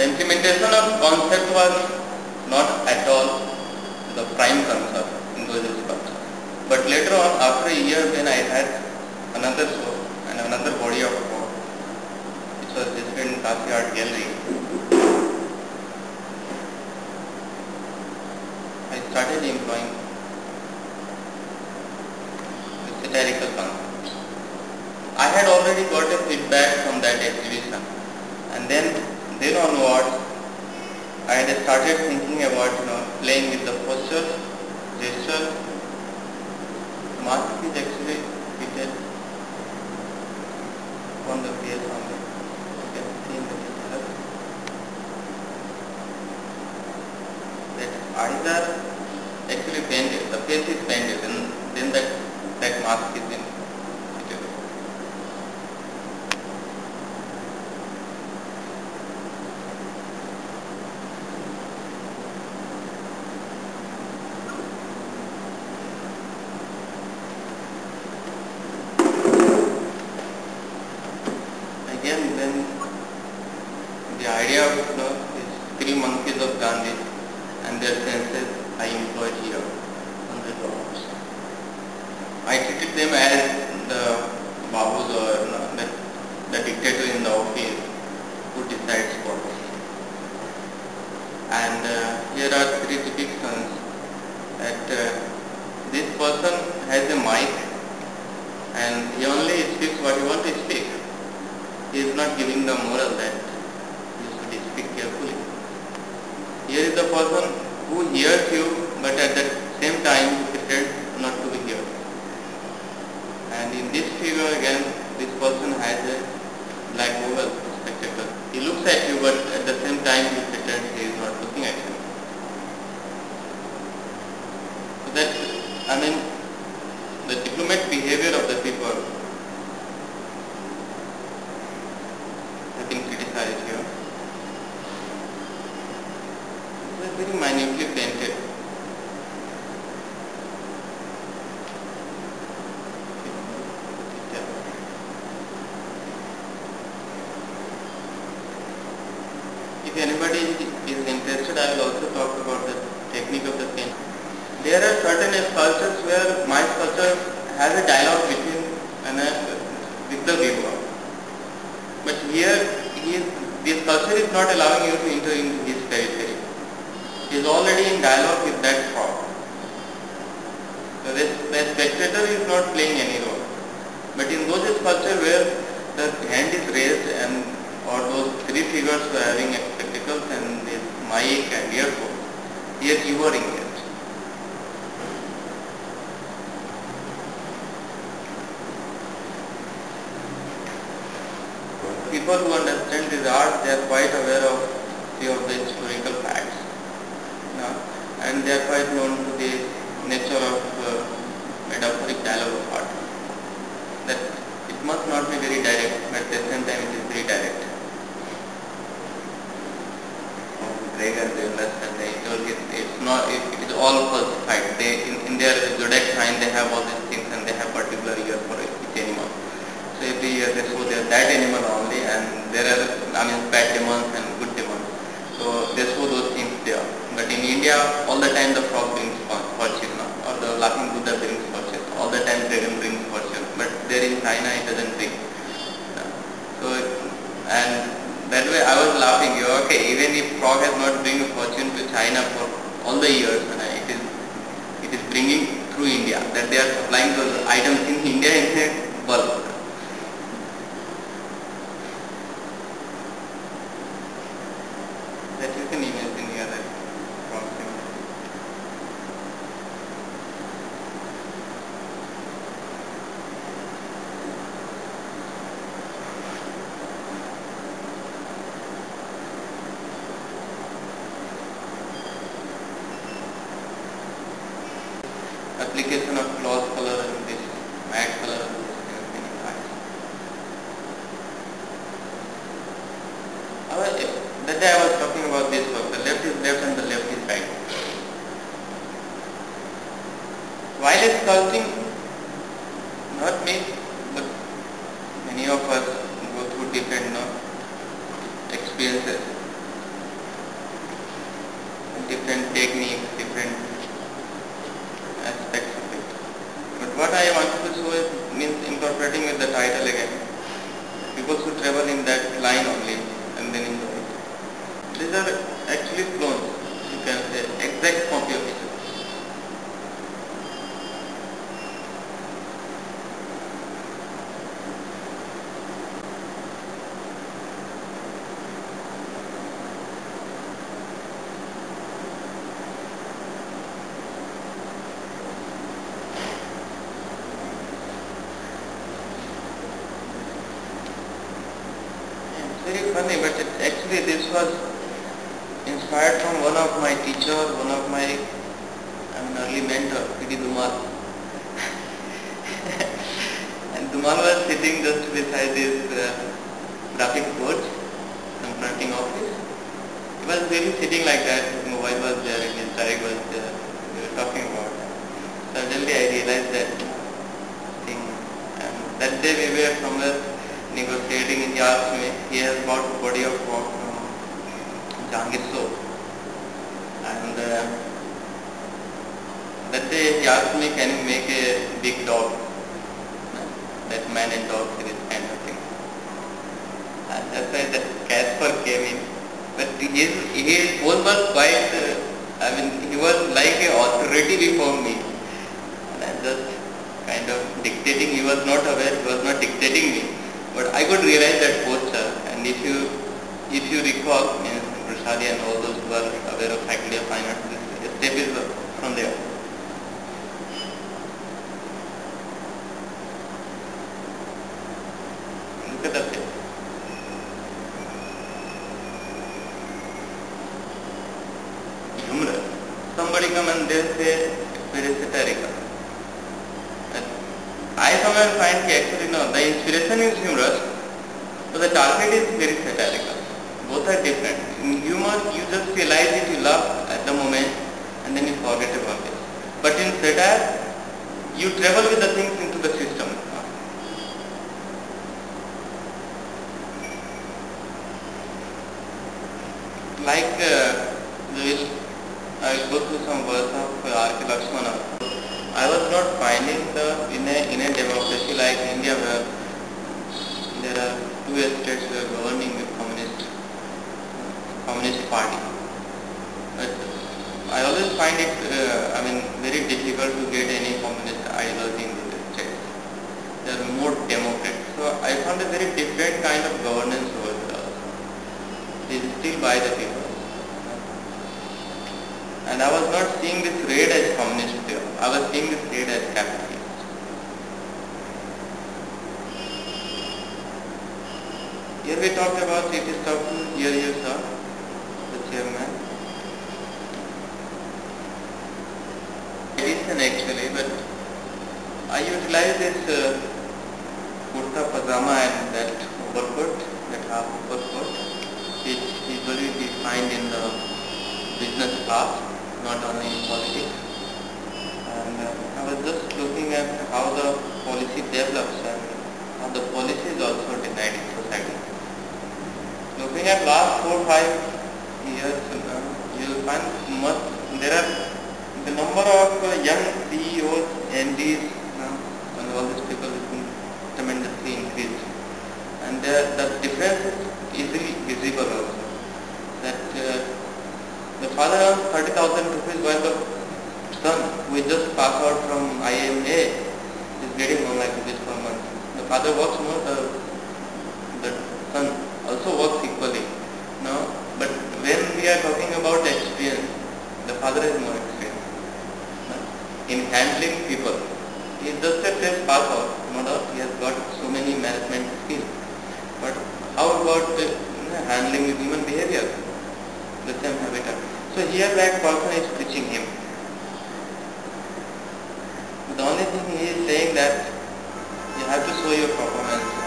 The implementation of concept was not at all the prime concern in those sculptures. But later on, after a year, when I had another show and another body of work, which was displayed in Kashi Art Gallery, I started employing the satirical concept. I had already got a feedback from that exhibition, and then onwards, I had started thinking about playing with the postures, gestures. Mask is actually fitted on the face only. You can see in the picture that eyes are actually bended, the face is bended, and then that mask is in. Again, then the idea of these three monkeys of Gandhi and their senses I employed here on the drawings. I treated them as the babus or the dictator in the office who decides policy. And here are three depictions that this person has a mic and he only speaks what he wants to speak. He is not giving the moral that you should speak carefully. Here is the person who hears you, but at the same time he pretends not to be heard. And in this figure again, this person has a black oval spectacle. He looks at you, but at the same time he pretends he is not looking at you. So that, the diplomat behavior of the people have been criticized here. It is very minutely painted. If anybody is interested, I will also talk about the technique of the paint. There are certain sculptures where my sculpture has a dialogue between with the viewer. But here, this sculpture is not allowing you to enter in his territory. He is already in dialogue with that frog. So the spectator is not playing any role. But in those sculptures where the hand is raised and or those three figures were having spectacles and this mic and earphone, here you are engaged. People who understand this art, they are quite aware of few of the historical facts, and they are quite known to the nature of metaphoric dialogue of art. That it must not be very direct, but at the same time it is very direct. Gregor, they understand. It's not. It is all falsified. In their zodiac sign they have all these things, and they have particular year for each animal. So every year they show that animal only, and there are bad demons and good demons. So they show those things there. But in India, all the time the frog brings fortune, or the laughing Buddha brings fortune. All the time dragon brings fortune. But there in China it doesn't bring. So and that way I was laughing. Okay, even if frog has not bring fortune to China for all the years, it is bringing through India. That they are supplying those items in India in a bulk. That you can imagine here that approximately. Application of gloss color and this matte color. what I wanted to show is means incorporating with the title again. People should travel in that line only and then enjoy it. These are actually clones, you can say, exact copy of each other. Very funny, but actually this was inspired from one of my teacher, one of my early mentor, P.D. Dumal. And Dumal was sitting just beside this graphic board, confronting office. He was really sitting like that, his mobile was there and his bag was there, we were talking about it. Suddenly I realized that thing, and that day we were somewhere negotiating, and he asked me, he has bought a body of work from Jahangir Soap, and that day he asked me, can you make a big dog, that man and dog series kind of thing. And that's why that Casper came in, but his pose was quite, he was like an authority before me, and I just kind of dictating. He was not aware, he was not dictating me. But I could realize that posture, and if you recall, Prasadi and all those who are aware of Faculty of Fine Arts, this step is from there. Look at the face. Humorous. Somebody come and they say very satirical. I somewhere find actually no, the inspiration is humorous, but the target is very satirical. Both are different. In humor, you just realize it, you laugh at the moment, and then you forget about it. But in satire, you travel with the things into the system. Like I will go through some verse of R.K. Lakshmana. I was not finding in a democracy like India where there are two states who are governing with communist party. But I always find it very difficult to get any communist ideology in these states. They are more democratic. So I found a very different kind of governance over there. It is still by the people. And I was not seeing this raid as communist there. I was seeing this raid as capitalist. Here we talked about it is talked to here you saw the chairman. Edition actually, but I utilized this kurta pajama and that overcoat, that half overcoat, which usually we find in the business class, not only in politics. And I was just looking at how the policy develops and how the policy is also denied in society. Looking at last 4-5 years, you will find there are the number of young CEOs, MDs, and all these people have been tremendously increased. And the difference is easily visible also. That the father earns 30,000 rupees while the son, who is just passed out from IMA, is getting 1 lakh rupees per month. The father works more, the son also works equally. No? But when we are talking about experience, the father has more experience. No? In handling people, he is just a fresh pass out, no doubt, he has got so many management skills. But how about handling with human behavior? The same habitat. So here that person is preaching him. The only thing he is saying that you have to show your performance.